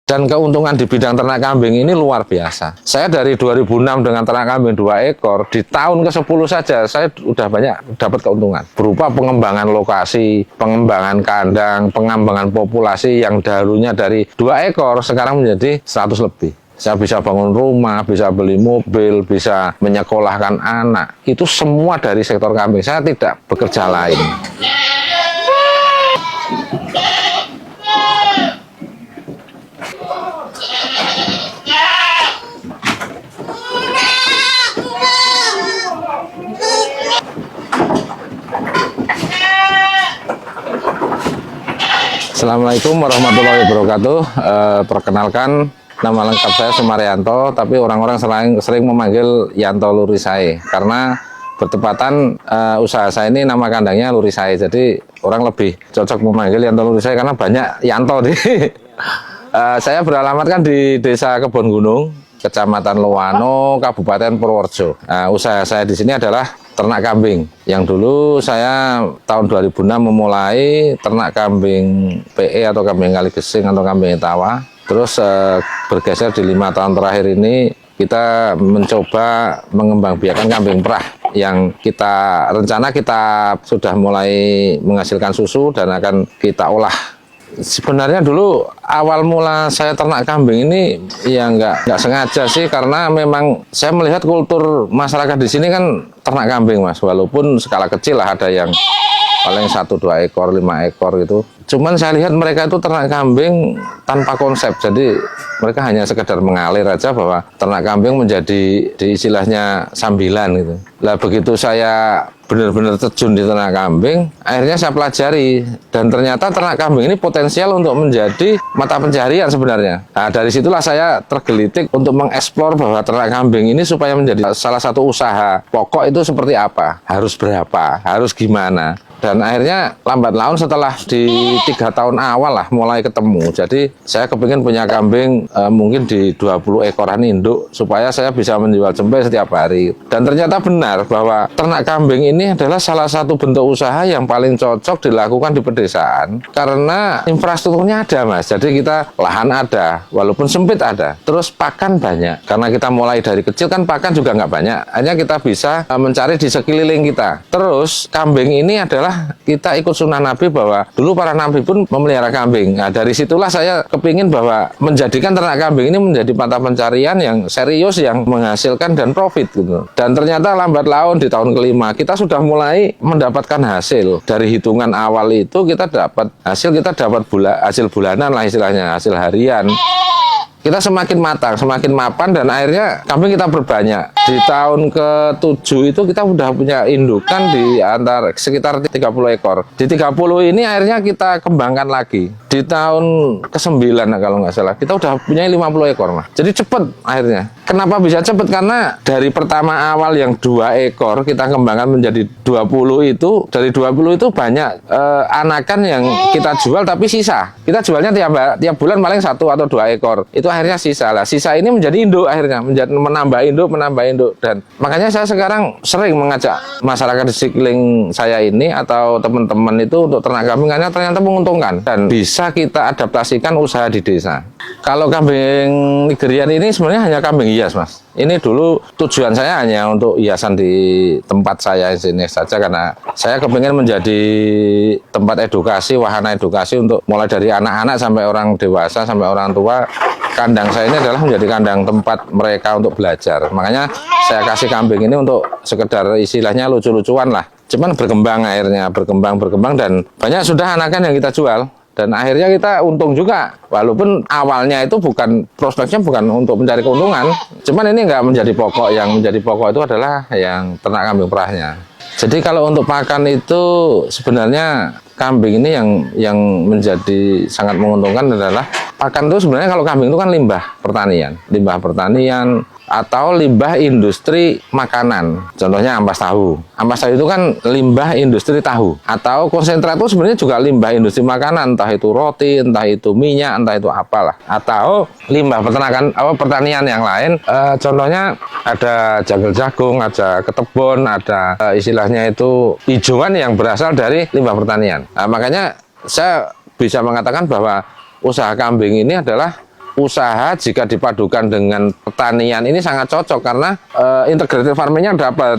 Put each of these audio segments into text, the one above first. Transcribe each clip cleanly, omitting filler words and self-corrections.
Dan keuntungan di bidang ternak kambing ini luar biasa. Saya dari 2006 dengan ternak kambing 2 ekor, di tahun ke-10 saja saya udah banyak dapat keuntungan. Berupa pengembangan lokasi, pengembangan kandang, pengembangan populasi yang dahulunya dari 2 ekor sekarang menjadi 100 lebih. Saya bisa bangun rumah, bisa beli mobil, bisa menyekolahkan anak. Itu semua dari sektor kambing. Saya tidak bekerja lain. Assalamualaikum warahmatullahi wabarakatuh. Perkenalkan, nama lengkap saya Sumaryanto, tapi orang-orang sering memanggil Yanto Lurisai karena bertepatan usaha saya ini nama kandangnya Lurisai, jadi orang lebih cocok memanggil Yanto Lurisai karena banyak Yanto di. Saya beralamatkan di Desa Kebon Gunung, Kecamatan Lowano, Kabupaten Purworejo. Usaha saya di sini adalah ternak kambing. Yang dulu saya tahun 2006 memulai ternak kambing PE atau kambing kali gesing atau kambing tawa. Terus bergeser di 5 tahun terakhir ini kita mencoba mengembangbiakan kambing perah yang rencana kita sudah mulai menghasilkan susu dan akan kita olah. Sebenarnya dulu awal mula saya ternak kambing ini ya nggak sengaja sih, karena memang saya melihat kultur masyarakat di sini kan ternak kambing, Mas, walaupun skala kecil lah, ada yang paling 1-2 ekor, 5 ekor gitu. Cuman saya lihat mereka itu ternak kambing tanpa konsep, jadi mereka hanya sekedar mengalir aja bahwa ternak kambing menjadi istilahnya sambilan gitu. Lah begitu saya benar-benar terjun di ternak kambing, akhirnya saya pelajari, dan ternyata ternak kambing ini potensial untuk menjadi mata pencaharian sebenarnya. Nah, dari situlah saya tergelitik untuk mengeksplor bahwa ternak kambing ini supaya menjadi salah satu usaha pokok itu seperti apa, harus berapa, harus gimana. Dan akhirnya lambat laun setelah di 3 tahun awal lah mulai ketemu. Jadi saya kepingin punya kambing mungkin di 20 ekoran induk supaya saya bisa menjual jempe setiap hari. Dan ternyata benar bahwa ternak kambing ini adalah salah satu bentuk usaha yang paling cocok dilakukan di pedesaan. Karena infrastrukturnya ada, Mas. Jadi kita lahan ada, walaupun sempit ada. Terus pakan banyak. Karena kita mulai dari kecil kan pakan juga nggak banyak. Hanya kita bisa mencari di sekeliling kita. Terus kambing ini adalah kita ikut sunnah Nabi bahwa dulu para Nabi pun memelihara kambing. Nah, dari situlah saya kepingin bahwa menjadikan ternak kambing ini menjadi mata pencarian yang serius, yang menghasilkan dan profit gitu. Dan ternyata lambat laun di tahun ke-5 kita sudah mulai mendapatkan hasil. Dari hitungan awal itu kita dapat hasil hasil bulanan lah istilahnya, hasil harian. Kita semakin matang, semakin mapan, dan akhirnya kambing kita berbanyak. Di tahun ke-7 itu kita sudah punya indukan di antara sekitar 30 ekor. Di 30 ini akhirnya kita kembangkan lagi. Di tahun ke-9 kalau nggak salah, kita udah punya 50 ekor, Mas. Jadi cepet akhirnya. Kenapa bisa cepet? Karena dari pertama awal yang 2 ekor kita kembangkan menjadi 20 itu, dari 20 itu banyak anakan yang kita jual tapi sisa. Kita jualnya tiap bulan paling 1 atau 2 ekor. Itu akhirnya sisa lah. Sisa ini menjadi induk akhirnya, menambah induk. Dan makanya saya sekarang sering mengajak masyarakat di sekeliling saya ini atau teman-teman itu untuk ternak kambing, karena ternyata menguntungkan dan bisa kita adaptasikan usaha di desa. Kalau kambing Nigerian ini sebenarnya hanya kambing hias, Mas. Ini dulu tujuan saya hanya untuk hiasan di tempat saya di sini saja, karena saya kepingin menjadi tempat edukasi, wahana edukasi untuk mulai dari anak-anak sampai orang dewasa sampai orang tua. Kandang saya ini adalah menjadi kandang tempat mereka untuk belajar. Makanya saya kasih kambing ini untuk sekedar istilahnya lucu-lucuan lah. Cuman berkembang akhirnya, berkembang dan banyak sudah anakan yang kita jual. Dan akhirnya kita untung juga, walaupun awalnya itu prospeknya bukan untuk mencari keuntungan. Cuman ini nggak menjadi pokok, yang menjadi pokok itu adalah yang ternak kambing perahnya. Jadi kalau untuk pakan itu sebenarnya kambing ini yang menjadi sangat menguntungkan adalah pakan itu sebenarnya kalau kambing itu kan limbah pertanian atau limbah industri makanan. Contohnya ampas tahu. Ampas tahu itu kan limbah industri tahu. Atau konsentrat itu sebenarnya juga limbah industri makanan, entah itu roti, entah itu minyak, entah itu apalah. Atau limbah pertanian yang lain. Contohnya ada janggal jagung, ada ketebon, ada istilahnya itu hijauan yang berasal dari limbah pertanian. Nah, makanya saya bisa mengatakan bahwa usaha kambing ini adalah usaha jika dipadukan dengan pertanian ini sangat cocok karena integrated farmingnya dapat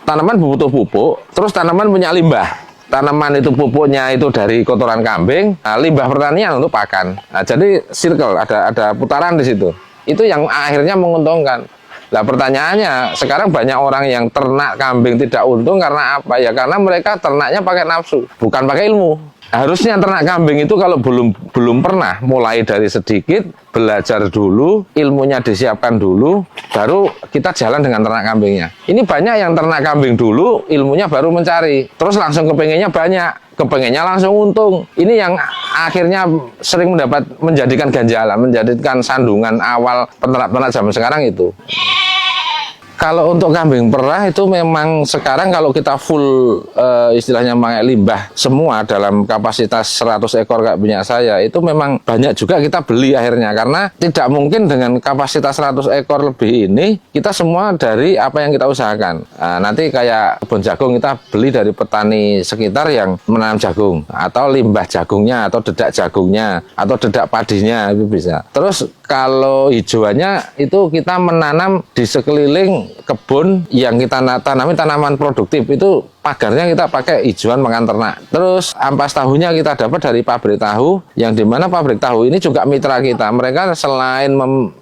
tanaman butuh pupuk, terus tanaman punya limbah. Tanaman itu pupuknya itu dari kotoran kambing, limbah pertanian untuk pakan. Nah, jadi circle, ada putaran di situ. Itu yang akhirnya menguntungkan. Nah, pertanyaannya, sekarang banyak orang yang ternak kambing tidak untung karena apa? Ya karena mereka ternaknya pakai nafsu, bukan pakai ilmu. Harusnya ternak kambing itu kalau belum pernah, mulai dari sedikit, belajar dulu, ilmunya disiapkan dulu, baru kita jalan dengan ternak kambingnya. Ini banyak yang ternak kambing dulu, ilmunya baru mencari, terus langsung kepengennya banyak, kepengennya langsung untung. Ini yang akhirnya sering menjadikan ganjalan, menjadikan sandungan awal peternak-peternak zaman sekarang itu. Kalau untuk kambing perah itu memang sekarang kalau kita full istilahnya pakai limbah semua dalam kapasitas 100 ekor kayak punya saya, itu memang banyak juga kita beli akhirnya, karena tidak mungkin dengan kapasitas 100 ekor lebih ini kita semua dari apa yang kita usahakan. Nah, nanti kayak kebun jagung kita beli dari petani sekitar yang menanam jagung, atau limbah jagungnya, atau dedak jagungnya, atau dedak padinya, itu bisa. Terus kalau hijauannya itu kita menanam di sekeliling kebun yang kita tanami tanaman produktif, itu pagarnya kita pakai hijauan makan ternak. Terus ampas tahunya kita dapat dari pabrik tahu, yang dimana pabrik tahu ini juga mitra kita. Mereka selain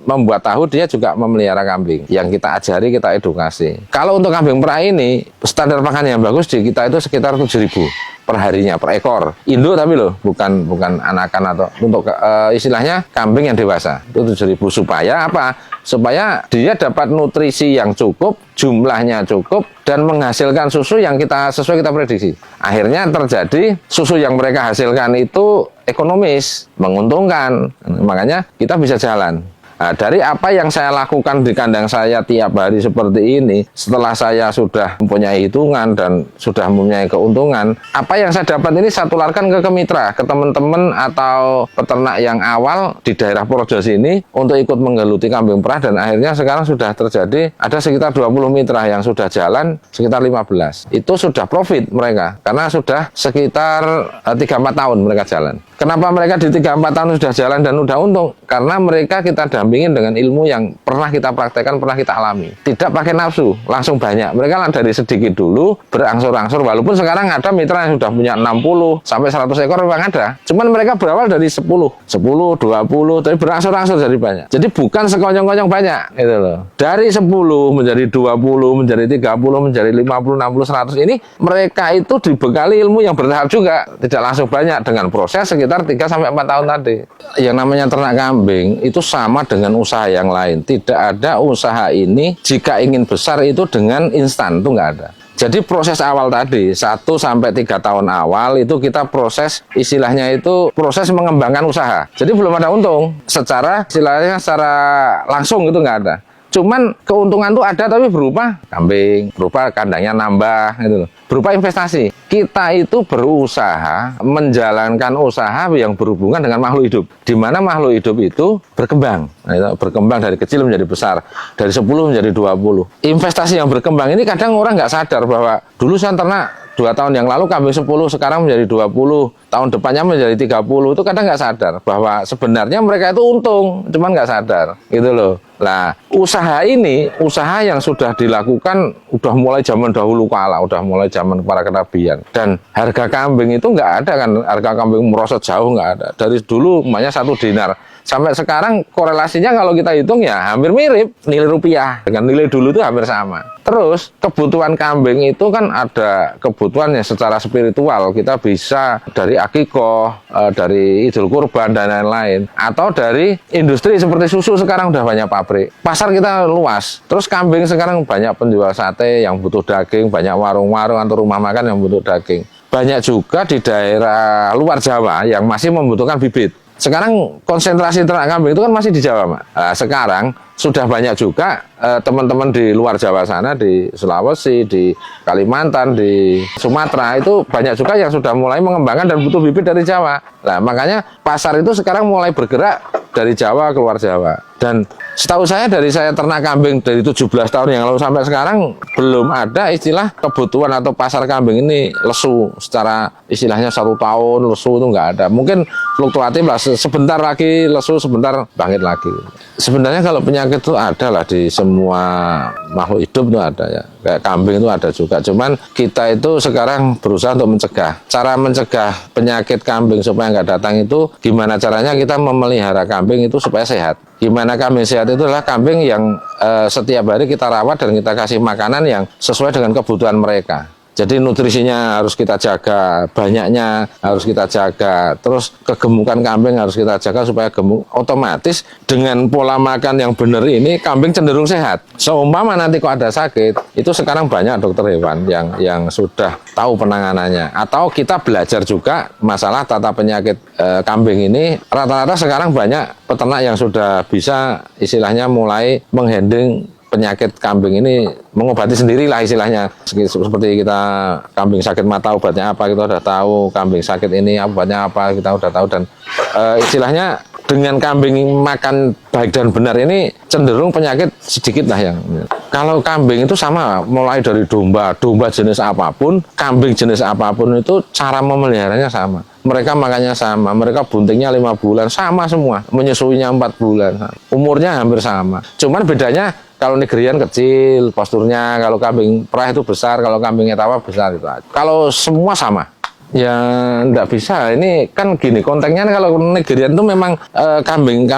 membuat tahu, dia juga memelihara kambing yang kita ajari, kita edukasi. Kalau untuk kambing perah ini standar pakan yang bagus di kita itu sekitar 7.000 per harinya, per ekor. Induk tapi loh, bukan anakan, atau untuk istilahnya kambing yang dewasa. Itu 7.000 supaya apa? Supaya dia dapat nutrisi yang cukup, jumlahnya cukup, dan menghasilkan susu yang sesuai kita prediksi. Akhirnya terjadi susu yang mereka hasilkan itu ekonomis, menguntungkan. Makanya kita bisa jalan. Nah, dari apa yang saya lakukan di kandang saya tiap hari seperti ini, setelah saya sudah mempunyai hitungan dan sudah mempunyai keuntungan, apa yang saya dapat ini saya tularkan ke mitra, ke teman-teman atau peternak yang awal di daerah Projo sini untuk ikut menggeluti kambing perah, dan akhirnya sekarang sudah terjadi ada sekitar 20 mitra yang sudah jalan, sekitar 15. Itu sudah profit mereka, karena sudah sekitar 3-4 tahun mereka jalan. Kenapa mereka di 3-4 tahun sudah jalan dan sudah untung? Karena mereka kita dampingin dengan ilmu yang pernah kita praktekkan, pernah kita alami. Tidak pakai nafsu, langsung banyak. Mereka dari sedikit dulu, berangsur-angsur. Walaupun sekarang ada mitra yang sudah punya 60 sampai 100 ekor memang ada. Cuman mereka berawal dari 10, 20, tapi berangsur-angsur jadi banyak. Jadi bukan sekonyong-konyong banyak, gitu loh. Dari 10 menjadi 20, menjadi 30, menjadi 50, 60, 100 ini, mereka itu dibekali ilmu yang bertahap juga. Tidak langsung banyak dengan proses sekitar 3-4 tahun tadi. Yang namanya ternak kambing itu sama dengan usaha yang lain. Tidak ada usaha ini jika ingin besar itu dengan instan, itu nggak ada. Jadi proses awal tadi 1-3 tahun awal itu kita proses, istilahnya itu proses mengembangkan usaha. Jadi belum ada untung secara istilahnya secara langsung, itu nggak ada. Cuman keuntungan itu ada, tapi berupa kambing, berupa kandangnya nambah, gitu loh. Berupa investasi. Kita itu berusaha menjalankan usaha yang berhubungan dengan makhluk hidup, di mana makhluk hidup itu berkembang. Nah, itu berkembang dari kecil menjadi besar, dari 10 menjadi 20. Investasi yang berkembang ini kadang orang nggak sadar bahwa dulu saya ternak 2 tahun yang lalu kambing 10, sekarang menjadi 20, tahun depannya menjadi 30. Itu kadang nggak sadar bahwa sebenarnya mereka itu untung, cuman nggak sadar, gitu loh. Nah, usaha ini, usaha yang sudah dilakukan udah mulai zaman dahulu kala, udah mulai zaman para kenabian. Dan harga kambing itu nggak ada kan, harga kambing merosot jauh nggak ada. Dari dulu namanya 1 dinar. Sampai sekarang korelasinya kalau kita hitung ya hampir mirip, nilai rupiah dengan nilai dulu itu hampir sama. Terus kebutuhan kambing itu kan ada kebutuhannya secara spiritual, kita bisa dari akikoh, dari Idul Kurban dan lain-lain, atau dari industri seperti susu sekarang udah banyak pabrik. Pasar kita luas. Terus kambing sekarang banyak penjual sate yang butuh daging, banyak warung-warung atau rumah makan yang butuh daging. Banyak juga di daerah luar Jawa yang masih membutuhkan bibit. Sekarang konsentrasi ternak kambing itu kan masih di Jawa, Pak. Nah, sekarang sudah banyak juga teman-teman di luar Jawa sana, di Sulawesi, di Kalimantan, di Sumatera, itu banyak juga yang sudah mulai mengembangkan dan butuh bibit dari Jawa. Nah, makanya pasar itu sekarang mulai bergerak dari Jawa ke luar Jawa. Dan setahu saya, dari saya ternak kambing dari 17 tahun yang lalu sampai sekarang, belum ada istilah kebutuhan atau pasar kambing ini lesu secara istilahnya 1 tahun lesu, itu nggak ada. Mungkin fluktuatif lah, sebentar lagi lesu, sebentar bangkit lagi. Sebenarnya kalau penyakit itu ada lah di semua makhluk hidup, itu ada ya, kayak kambing itu ada juga. Cuman kita itu sekarang berusaha untuk mencegah. Cara mencegah penyakit kambing supaya nggak datang itu gimana caranya? Kita memelihara kambing itu supaya sehat. Gimana kambing sehat itu adalah kambing yang setiap hari kita rawat dan kita kasih makanan yang sesuai dengan kebutuhan mereka. Jadi nutrisinya harus kita jaga, banyaknya harus kita jaga, terus kegemukan kambing harus kita jaga supaya gemuk. Otomatis dengan pola makan yang benar ini kambing cenderung sehat. Seumpama nanti kok ada sakit, itu sekarang banyak dokter hewan yang sudah tahu penanganannya. Atau kita belajar juga masalah tata penyakit kambing ini. Rata-rata sekarang banyak peternak yang sudah bisa istilahnya mulai menghandling penyakit kambing ini, mengobati sendirilah istilahnya. Seperti kita kambing sakit mata obatnya apa kita udah tahu, kambing sakit ini obatnya apa kita udah tahu, dan istilahnya dengan kambing makan baik dan benar ini cenderung penyakit sedikit lah yang. Kalau kambing itu sama, mulai dari domba jenis apapun, kambing jenis apapun itu cara memeliharanya sama. Mereka makannya sama, mereka buntingnya 5 bulan, sama semua, menyusuinya 4 bulan, umurnya hampir sama. Cuman bedanya kalau Nigerian kecil posturnya, kalau kambing perah itu besar, kalau kambing etawa besar itu aja. Kalau semua sama, ya enggak bisa. Ini kan gini, konteksnya kalau Nigerian itu memang kambing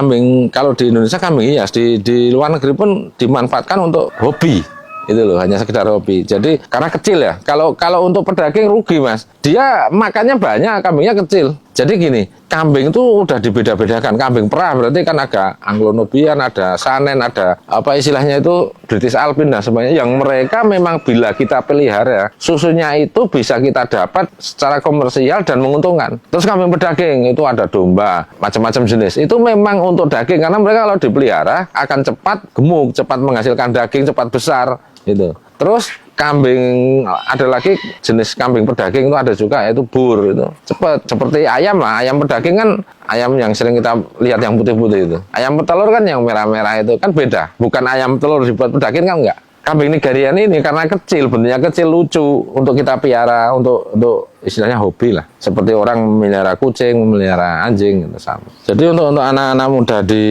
kalau di Indonesia kambing hias, di luar negeri pun dimanfaatkan untuk hobi. Itu loh, hanya sekedar hobi. Jadi karena kecil ya. Kalau untuk pedaging rugi Mas. Dia makannya banyak, kambingnya kecil. Jadi gini, kambing itu udah dibeda-bedakan. Kambing perah berarti kan ada Anglo-Nubian, ada Sanen, ada apa istilahnya itu British Alpine dan semuanya. Yang mereka memang bila kita pelihara, susunya itu bisa kita dapat secara komersial dan menguntungkan. Terus kambing pedaging itu ada domba, macam-macam jenis. Itu memang untuk daging karena mereka kalau dipelihara akan cepat gemuk, cepat menghasilkan daging, cepat besar. Gitu. Terus kambing ada lagi jenis kambing pedaging itu ada juga, yaitu bur, itu cepat seperti ayam lah. Ayam pedaging kan ayam yang sering kita lihat yang putih-putih itu. Ayam petelur kan yang merah-merah itu kan beda, bukan ayam telur dibuat pedaging kan enggak. Kambing Nigerian ini karena kecil, bentuknya kecil, lucu, untuk kita piara, untuk istilahnya hobi lah. Seperti orang memelihara kucing, memelihara anjing, gitu sama. Jadi untuk anak-anak muda di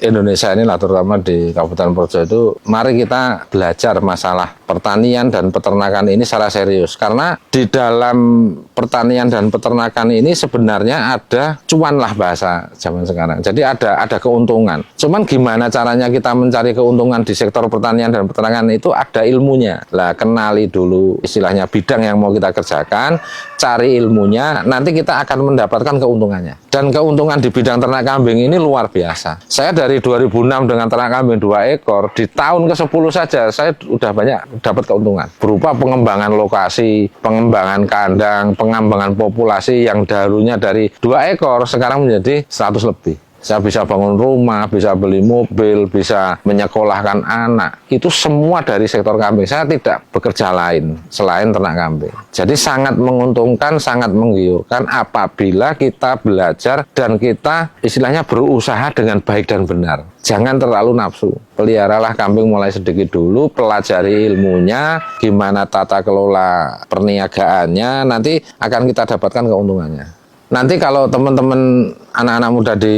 Indonesia ini lah, terutama di Kabupaten Projo itu, mari kita belajar masalah pertanian dan peternakan ini secara serius. Karena di dalam pertanian dan peternakan ini sebenarnya ada cuan lah bahasa zaman sekarang. Jadi ada keuntungan. Cuman gimana caranya kita mencari keuntungan di sektor pertanian dan peternakan itu ada ilmunya. Lah kenali dulu istilahnya bidang yang mau kita kerjakan, cari ilmunya, nanti kita akan mendapatkan keuntungannya. Dan keuntungan di bidang ternak kambing ini luar biasa. Saya dari 2006 dengan ternak kambing 2 ekor, di tahun ke-10 saja saya udah banyak dapat keuntungan. Berupa pengembangan lokasi, pengembangan kandang, pengembangan populasi yang dahulunya dari 2 ekor sekarang menjadi 100 lebih. Saya bisa bangun rumah, bisa beli mobil, bisa menyekolahkan anak. Itu semua dari sektor kambing. Saya tidak bekerja lain selain ternak kambing. Jadi sangat menguntungkan, sangat menggiurkan apabila kita belajar dan kita istilahnya berusaha dengan baik dan benar. Jangan terlalu nafsu. Peliharalah kambing mulai sedikit dulu, pelajari ilmunya, gimana tata kelola perniagaannya, nanti akan kita dapatkan keuntungannya. Nanti kalau teman-teman anak-anak muda di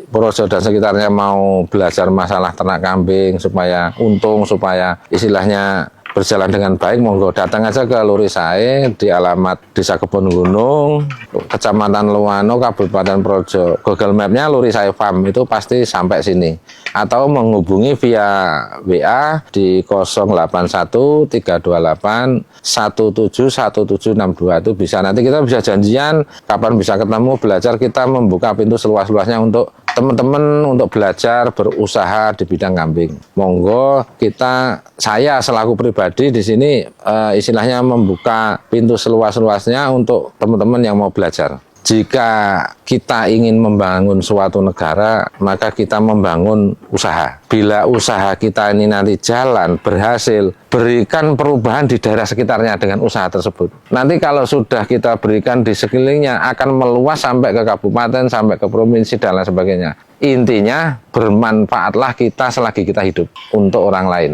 Projo dan sekitarnya mau belajar masalah ternak kambing supaya untung, supaya istilahnya berjalan dengan baik, monggo datang aja ke Lurisai di alamat Desa Kebon Gunung, Kecamatan Luwano, Kabupaten Projo. Google Map-nya Lurisai Farm itu pasti sampai sini. Atau menghubungi via WA di 081 328 171762 itu bisa. Nanti kita bisa janjian kapan bisa ketemu, belajar, kita membuka pintu seluas-luasnya untuk teman-teman untuk belajar berusaha di bidang kambing. Monggo saya selaku pribadi di sini istilahnya membuka pintu seluas-luasnya untuk teman-teman yang mau belajar. Jika kita ingin membangun suatu negara, maka kita membangun usaha. Bila usaha kita ini nanti jalan, berhasil, berikan perubahan di daerah sekitarnya dengan usaha tersebut. Nanti kalau sudah kita berikan di sekelilingnya, akan meluas sampai ke kabupaten, sampai ke provinsi, dan lain sebagainya. Intinya, bermanfaatlah kita selagi kita hidup untuk orang lain.